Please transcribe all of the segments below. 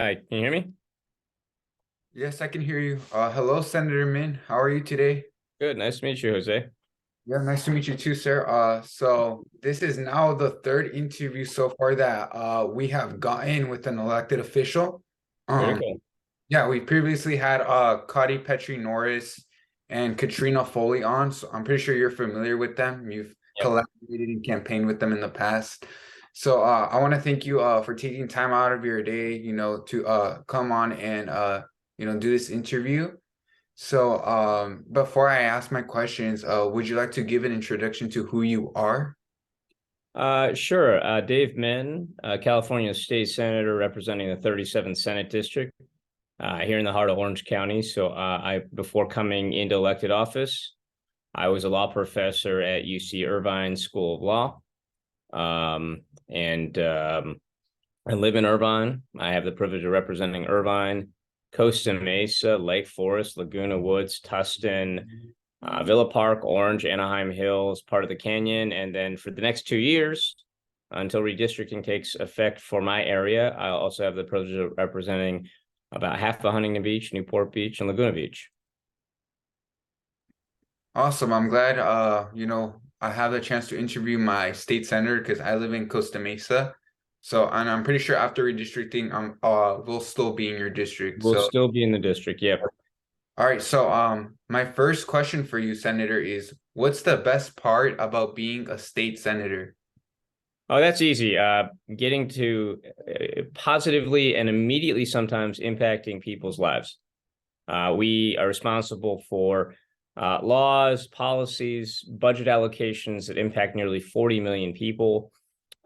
Hi, can you hear me? Yes, I can hear you. Hello, Senator Min. How are you today? Good, nice to meet you, Jose. Yeah, nice to meet you too, sir. So this is now the third interview so far that we have gotten with an elected official. Very Um, cool. yeah, we previously had Cotty Petrie Norris and Katrina Foley on, so I'm pretty sure you're familiar with them. You've Yep. collaborated and campaigned with them in the past. So I want to thank you for taking time out of your day, to come on and do this interview. So, before I ask my questions, would you like to give an introduction to who you are? Sure. Dave Min, California State Senator representing the 37th Senate District here in the heart of Orange County. So, before coming into elected office, I was a law professor at UC Irvine School of Law. And I live in Irvine. I have the privilege of representing Irvine, Costa Mesa, Lake Forest, Laguna Woods, Tustin, Villa Park, Orange, Anaheim Hills, part of the Canyon. And then for the next 2 years, until redistricting takes effect for my area, I also have the privilege of representing about half of Huntington Beach, Newport Beach, and Laguna Beach. Awesome. I'm glad, I have the chance to interview my state senator because I live in Costa Mesa. So, and I'm pretty sure after redistricting, we'll still be in your district. We'll So, still be in the district. Yep. all right. So, my first question for you, Senator, is what's the best part about being a state senator? Oh, that's easy. Getting to positively and immediately sometimes impacting people's lives. We are responsible for laws, policies, budget allocations that impact nearly 40 million people.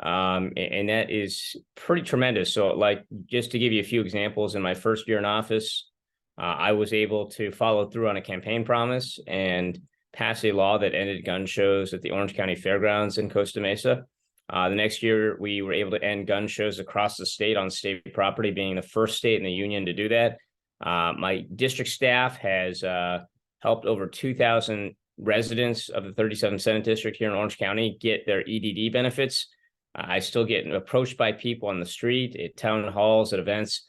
And that is pretty tremendous. So, like, just to give you a few examples, in my first year in office, I was able to follow through on a campaign promise and pass a law that ended gun shows at the Orange County Fairgrounds in Costa Mesa. The next year, we were able to end gun shows across the state on state property, being the first state in the union to do that. My district staff has helped over 2,000 residents of the 37th Senate District here in Orange County get their EDD benefits. I still get approached by people on the street, at town halls, at events,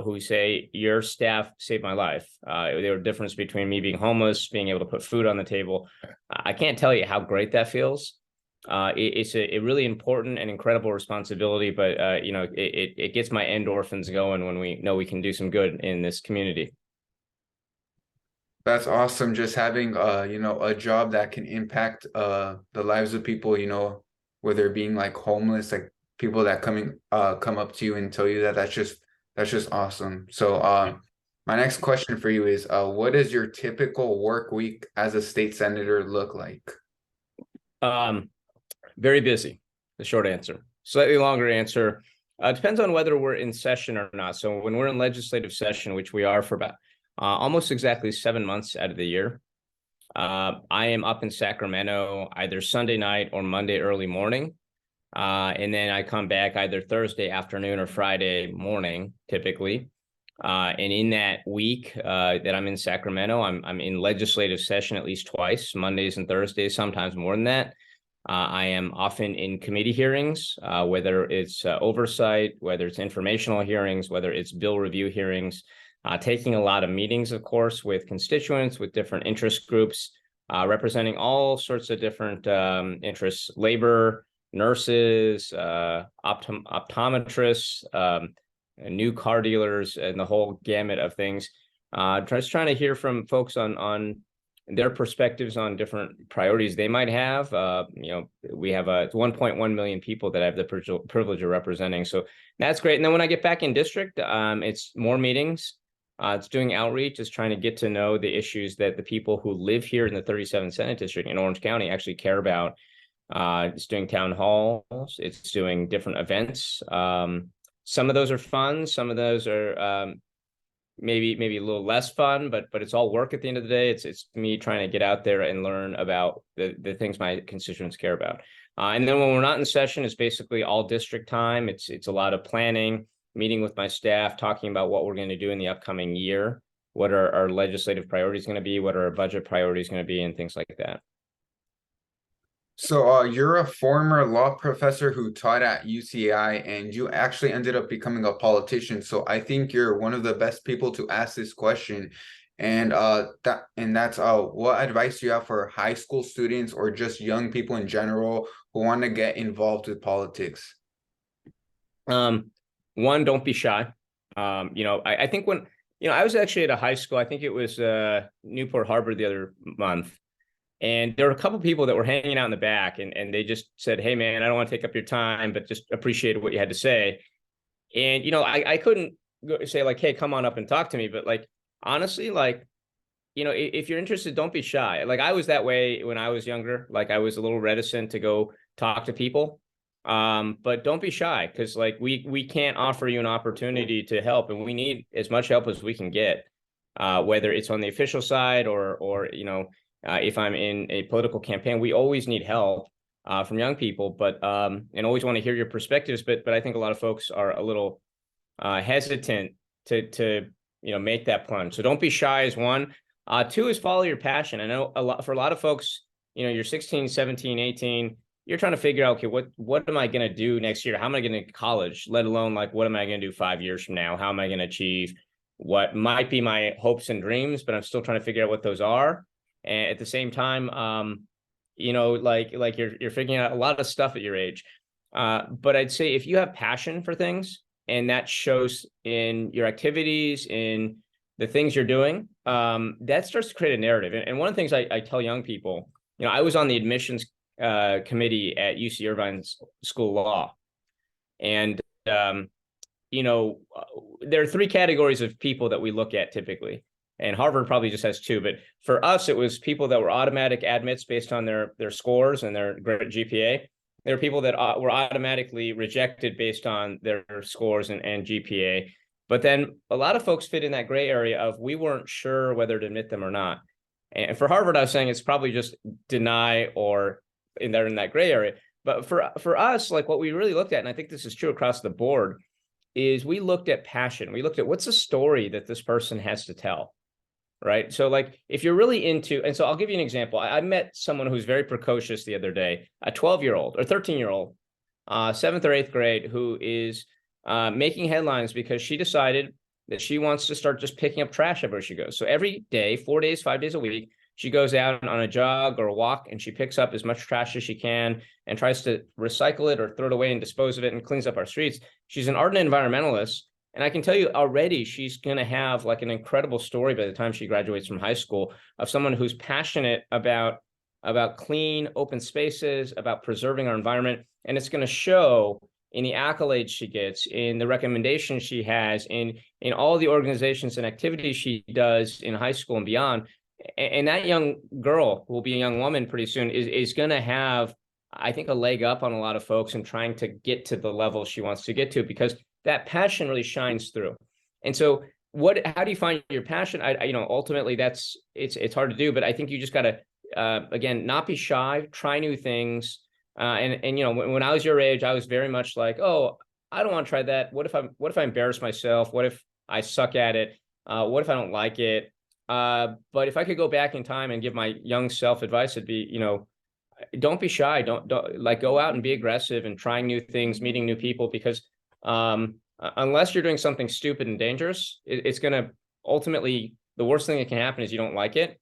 who say, your staff saved my life. There were difference between me being homeless, being able to put food on the table. I can't tell you how great that feels. It's a really important and incredible responsibility, but it gets my endorphins going when we know we can do some good in this community. That's awesome. Just having a job that can impact the lives of people, whether being like homeless, like people that come up to you and tell you that that's just awesome. So my next question for you is what does your typical work week as a state senator look like? Um, Very busy, the short answer. Slightly longer answer. Depends on whether we're in session or not. So when we're in legislative session, which we are for about almost exactly 7 months out of the year, I am up in Sacramento either Sunday night or Monday early morning. And then I come back either Thursday afternoon or Friday morning, typically. And in that week that I'm in Sacramento, I'm in legislative session at least twice, Mondays and Thursdays, sometimes more than that. I am often in committee hearings, whether it's oversight, whether it's informational hearings, whether it's bill review hearings, taking a lot of meetings, of course, with constituents, with different interest groups, representing all sorts of different interests, labor, nurses, optometrists, new car dealers, and the whole gamut of things. Just trying to hear from folks on their perspectives on different priorities they might have. We have 1.1 million people that I have the privilege of representing. So that's great. And then when I get back in district, it's more meetings. It's doing outreach, it's trying to get to know the issues that the people who live here in the 37th Senate District in Orange County actually care about. It's doing town halls, it's doing different events. Some of those are fun, some of those are maybe a little less fun, but it's all work at the end of the day. It's me trying to get out there and learn about the things my constituents care about. And then when we're not in session, it's basically all district time. It's a lot of planning, meeting with my staff, talking about what we're going to do in the upcoming year, what are our legislative priorities going to be, what are our budget priorities going to be, and things like that. So, you're a former law professor who taught at UCI, and you actually ended up becoming a politician. So, I think you're one of the best people to ask this question. And that's what advice do you have for high school students or just young people in general who want to get involved with politics? One, don't be shy. I think when, I was actually at a high school, I think it was Newport Harbor the other month. And there were a couple people that were hanging out in the back, and they just said, "Hey, man, I don't want to take up your time, but just appreciated what you had to say." And I couldn't say like, "Hey, come on up and talk to me," but like honestly, like if you're interested, don't be shy. Like I was that way when I was younger. Like I was a little reticent to go talk to people. But don't be shy because like we can't offer you an opportunity to help, and we need as much help as we can get, whether it's on the official side or if I'm in a political campaign, we always need help from young people, but and always want to hear your perspectives. But I think a lot of folks are a little hesitant to make that plunge. So don't be shy is one. Two is follow your passion. I know for a lot of folks, you're 16, 17, 18, you're trying to figure out, okay, what am I going to do next year? How am I going to college, let alone like, what am I going to do 5 years from now? How am I going to achieve what might be my hopes and dreams, but I'm still trying to figure out what those are. And at the same time, like you're figuring out a lot of stuff at your age. But I'd say if you have passion for things and that shows in your activities, in the things you're doing, that starts to create a narrative. And one of the things I tell young people, I was on the admissions committee at UC Irvine's School of Law. And, there are three categories of people that we look at typically. And Harvard probably just has two. But for us, it was people that were automatic admits based on their scores and their GPA. There are people that were automatically rejected based on their scores and GPA. But then a lot of folks fit in that gray area of we weren't sure whether to admit them or not. And for Harvard, I was saying it's probably just deny or they're in that gray area. But for us, like what we really looked at, and I think this is true across the board, is we looked at passion. We looked at what's the story that this person has to tell, right? So like if you're really into, and so I'll give you an example. I met someone who's very precocious the other day, a 12-year-old or 13-year-old, 7th or 8th grade, who is making headlines because she decided that she wants to start just picking up trash everywhere she goes. So every day, 4 days, 5 days a week, she goes out on a jog or a walk and she picks up as much trash as she can and tries to recycle it or throw it away and dispose of it and cleans up our streets. She's an ardent environmentalist. And I can tell you already she's going to have like an incredible story by the time she graduates from high school of someone who's passionate about clean, open spaces, about preserving our environment. And it's going to show in the accolades she gets, in the recommendations she has, in all the organizations and activities she does in high school and beyond. And that young girl, who will be a young woman pretty soon, is going to have, I think, a leg up on a lot of folks in trying to get to the level she wants to get to, because that passion really shines through. And so how do you find your passion? Ultimately it's hard to do, but I think you just got to, again, not be shy, try new things. When I was your age, I was very much like, oh, I don't want to try that. What if I embarrass myself? What if I suck at it? What if I don't like it? But if I could go back in time and give my young self advice, it'd be, don't be shy. Don't like go out and be aggressive and trying new things, meeting new people, because unless you're doing something stupid and dangerous, it's going to ultimately, the worst thing that can happen is you don't like it,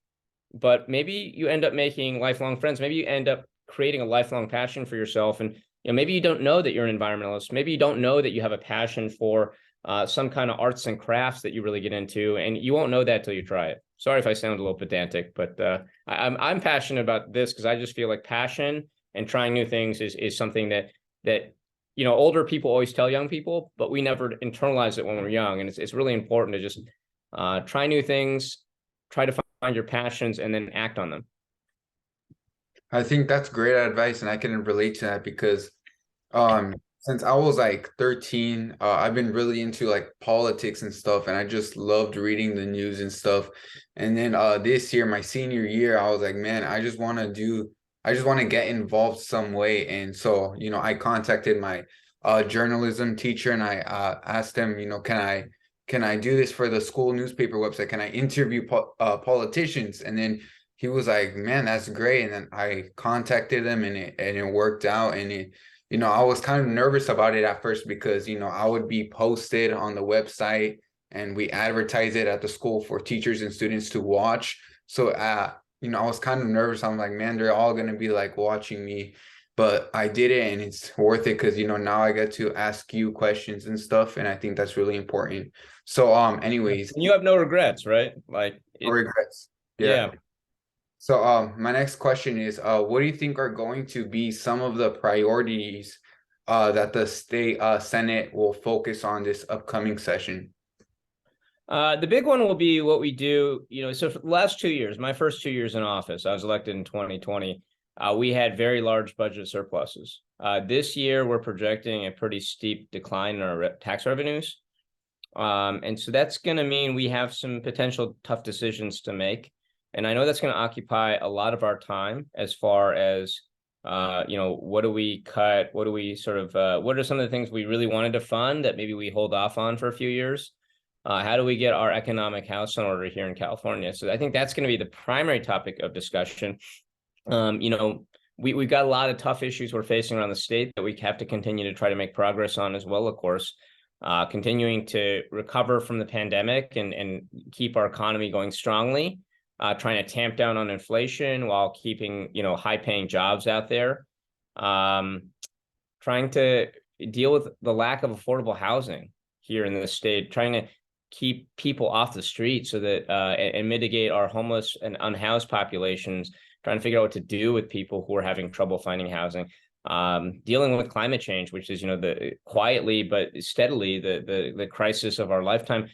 but maybe you end up making lifelong friends. Maybe you end up creating a lifelong passion for yourself. And, maybe you don't know that you're an environmentalist. Maybe you don't know that you have a passion for some kind of arts and crafts that you really get into, and you won't know that till you try it. Sorry if I sound a little pedantic, but I'm passionate about this because I just feel like passion and trying new things is something that older people always tell young people, but we never internalize it when we're young, and it's really important to just try new things, try to find your passions, and then act on them. I think that's great advice, and I can relate to that because since I was like 13, I've been really into like politics and stuff, and I just loved reading the news and stuff. And then this year, my senior year, I was like, man, I just want to get involved some way. And so, I contacted my journalism teacher, and I asked him, can I do this for the school newspaper website? Can I interview politicians? And then he was like, man, that's great. And then I contacted him, and it worked out. And I was kind of nervous about it at first because, I would be posted on the website and we advertise it at the school for teachers and students to watch. So, I was kind of nervous. I'm like, man, they're all going to be like watching me. But I did it, and it's worth it because, now I get to ask you questions and stuff. And I think that's really important. So, anyways, And you have no regrets, right? Like no it, regrets. Yeah. yeah. So, my next question is, what do you think are going to be some of the priorities that the state Senate will focus on this upcoming session? The big one will be what we do, so for the last 2 years, my first 2 years in office, I was elected in 2020. We had very large budget surpluses. This year, we're projecting a pretty steep decline in our tax revenues. And so that's going to mean we have some potential tough decisions to make. And I know that's going to occupy a lot of our time as far as, what do we cut? What do we what are some of the things we really wanted to fund that maybe we hold off on for a few years? How do we get our economic house in order here in California? So I think that's going to be the primary topic of discussion. We've got a lot of tough issues we're facing around the state that we have to continue to try to make progress on as well, of course. Continuing to recover from the pandemic and keep our economy going strongly, trying to tamp down on inflation while keeping, high-paying jobs out there, trying to deal with the lack of affordable housing here in the state, trying to keep people off the street so that and mitigate our homeless and unhoused populations, trying to figure out what to do with people who are having trouble finding housing, dealing with climate change, which is, the quietly but steadily the crisis of our lifetime.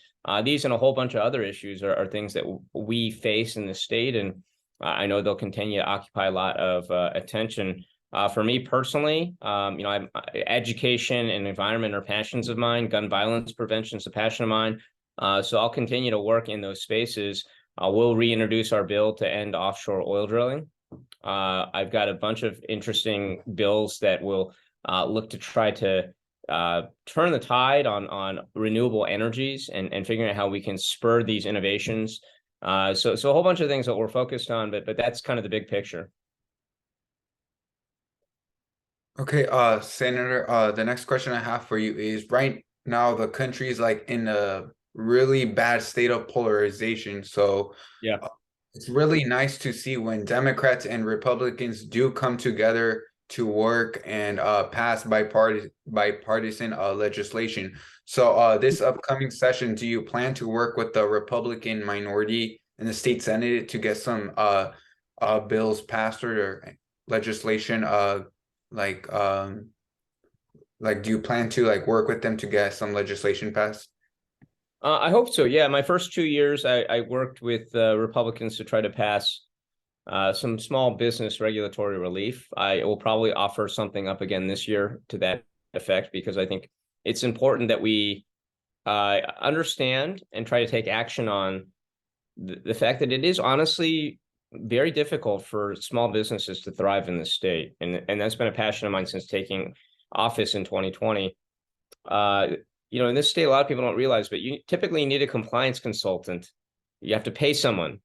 These and a whole bunch of other issues are things that we face in the state, and I know they'll continue to occupy a lot of attention. For me personally, education and environment are passions of mine. Gun violence prevention is a passion of mine. So I'll continue to work in those spaces. We'll reintroduce our bill to end offshore oil drilling. I've got a bunch of interesting bills that will look to try to turn the tide on renewable energies and figuring out how we can spur these innovations. So a whole bunch of things that we're focused on, but that's kind of the big picture. Okay, Senator, the next question I have for you is, right now the country is like in a really bad state of polarization. So Yeah. it's really nice to see when Democrats and Republicans do come together to work and pass bipartisan legislation. So this upcoming session, do you plan to work with the Republican minority in the state Senate to get some bills passed or legislation like do you plan to like work with them to get some legislation passed? I hope so. Yeah, my first 2 years, I worked with Republicans to try to pass some small business regulatory relief. I will probably offer something up again this year to that effect, because I think it's important that we understand and try to take action on the fact that it is honestly very difficult for small businesses to thrive in the state. And that's been a passion of mine since taking office in 2020. In this state, a lot of people don't realize, but you typically need a compliance consultant. You have to pay someone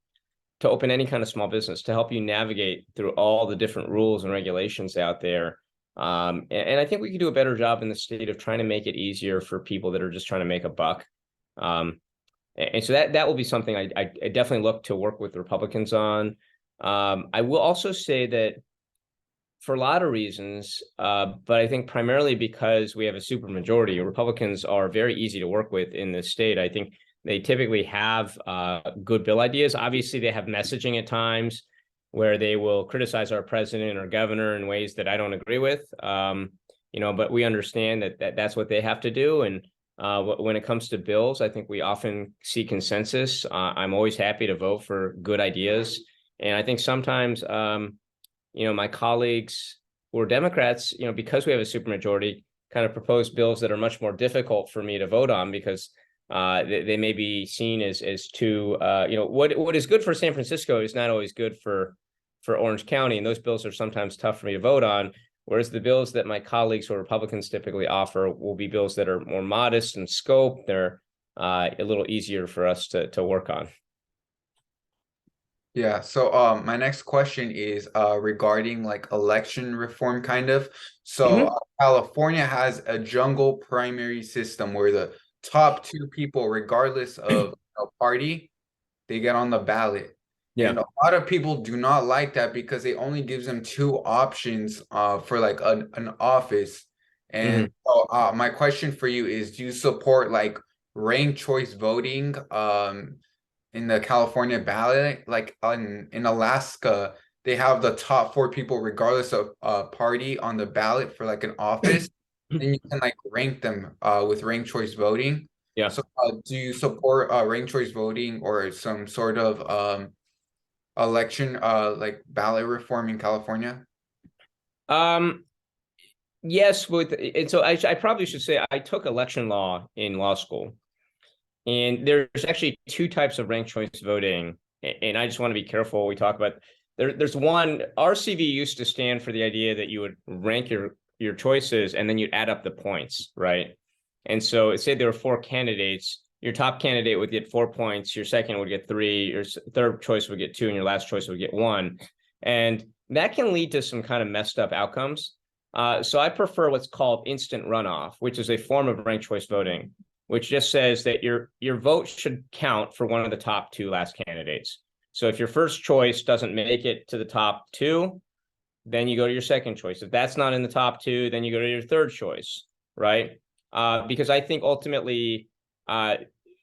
to open any kind of small business to help you navigate through all the different rules and regulations out there. And I think we could do a better job in the state of trying to make it easier for people that are just trying to make a buck. And so that will be something I definitely look to work with Republicans on. I will also say that for a lot of reasons, but I think primarily because we have a supermajority, Republicans are very easy to work with in this state. I think they typically have good bill ideas. Obviously, they have messaging at times where they will criticize our president or governor in ways that I don't agree with. But we understand that that's what they have to do. And when it comes to bills, I think we often see consensus. I'm always happy to vote for good ideas. And I think sometimes, my colleagues who are Democrats, because we have a supermajority, kind of propose bills that are much more difficult for me to vote on because they may be seen as too, what is good for San Francisco is not always good for Orange County. And those bills are sometimes tough for me to vote on. Whereas the bills that my colleagues or Republicans typically offer will be bills that are more modest in scope. They're a little easier for us to work on. Yeah, so my next question is regarding like election reform kind of. So Hmm. California has a jungle primary system where the top two people, regardless of party, they get on the ballot. Yeah. And a lot of people do not like that because it only gives them two options for like an office. Hmm. And so my question for you is, do you support like ranked choice voting in the California ballot? Like in Alaska, they have the top four people regardless of party on the ballot for like an office. Then you can like rank them with ranked choice voting. Yeah. So, do you support ranked choice voting or some sort of election like ballot reform in California? Um, yes, and so I probably should say I took election law in law school. And there's actually two types of ranked choice voting. And I just want to be careful. We talk about there's one. RCV used to stand for the idea that you would rank your choices and then you'd add up the points, right? And so say there were four candidates. Your top candidate would get 4 points, your second would get three, your third choice would get two, and your last choice would get one. And that can lead to some kind of messed up outcomes. So I prefer what's called instant runoff, which is a form of ranked choice voting, which just says that your vote should count for one of the top two last candidates. So if your first choice doesn't make it to the top two, then you go to your second choice. If that's not in the top two, then you go to your third choice, right? Because I think ultimately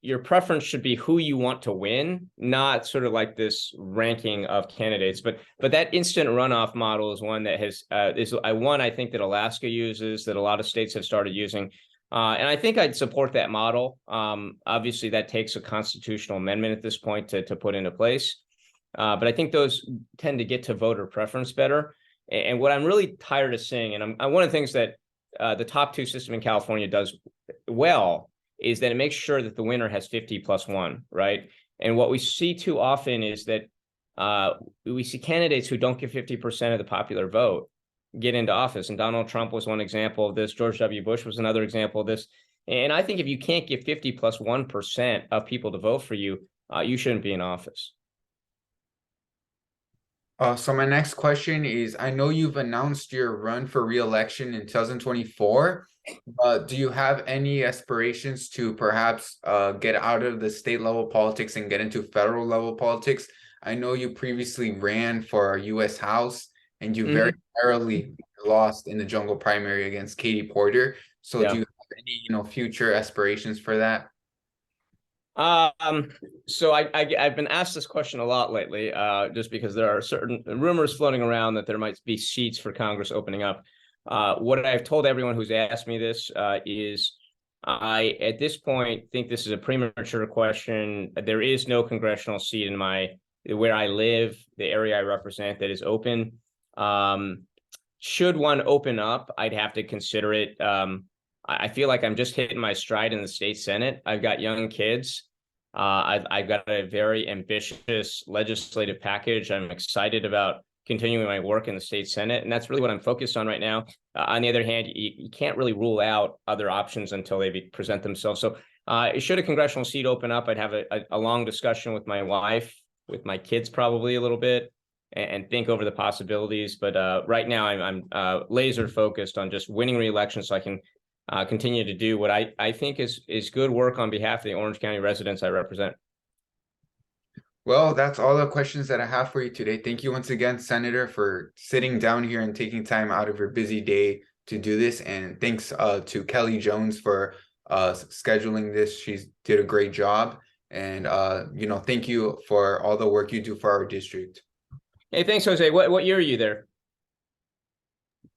your preference should be who you want to win, not sort of like this ranking of candidates. But that instant runoff model is one that is one I think that Alaska uses, that a lot of states have started using. And I think I'd support that model. Obviously, that takes a constitutional amendment at this point to put into place. But I think those tend to get to voter preference better. And what I'm really tired of seeing, and one of the things that the top two system in California does well is that it makes sure that the winner has 50 plus one, right? And what we see too often is that we see candidates who don't get 50% of the popular vote get into office. And Donald Trump was one example of this. George W. Bush was another example of this. And I think if you can't get 50 plus 1% of people to vote for you, you shouldn't be in office. So my next question is, I know you've announced your run for re-election in 2024. Do you have any aspirations to perhaps get out of the state level politics and get into federal level politics? I know you previously ran for US House and you very Mhm. narrowly lost in the jungle primary against Katie Porter. So do Yeah. you have any, future aspirations for that? Um, so I've been asked this question a lot lately, just because there are certain rumors floating around that there might be seats for Congress opening up. What I've told everyone who's asked me this is I, at this point, think this is a premature question. There is no congressional seat in where I live, the area I represent, that is open. Um, should one open up, I'd have to consider it. I feel like I'm just hitting my stride in the state Senate. I've got young kids. I've got a very ambitious legislative package. I'm excited about continuing my work in the state Senate, and that's really what I'm focused on right now. On the other hand, you can't really rule out other options until they present themselves. So, should a congressional seat open up, I'd have a long discussion with my wife, with my kids, probably a little bit, and think over the possibilities. But right now, I'm laser focused on just winning re-election so I can continue to do what I think is good work on behalf of the Orange County residents I represent. Well, that's all the questions that I have for you today. Thank you once again, Senator, for sitting down here and taking time out of your busy day to do this. And thanks to Kelly Jones for scheduling this. She did a great job. And thank you for all the work you do for our district. Hey, thanks, Jose. What year are you there?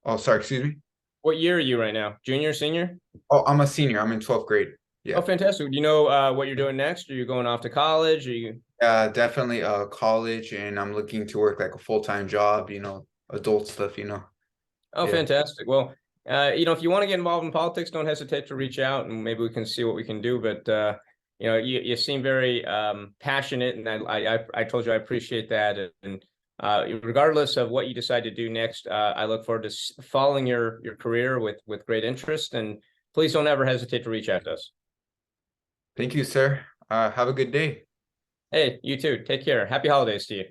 Oh, sorry, excuse me. What year are you right now? Junior, senior? Oh, I'm a senior. I'm in 12th grade. Oh, Yeah. fantastic. Do you know what you're doing next? Are you going off to college? Are you? Definitely college, and I'm looking to work like a full-time job, adult stuff. Oh, Yeah. fantastic. Well, if you want to get involved in politics, don't hesitate to reach out, and maybe we can see what we can do. But you seem very passionate, and I told you I appreciate that. And regardless of what you decide to do next, I look forward to following your career with great interest. And please don't ever hesitate to reach out to us. Thank you, sir. Have a good day. Hey, you too. Take care. Happy holidays to you.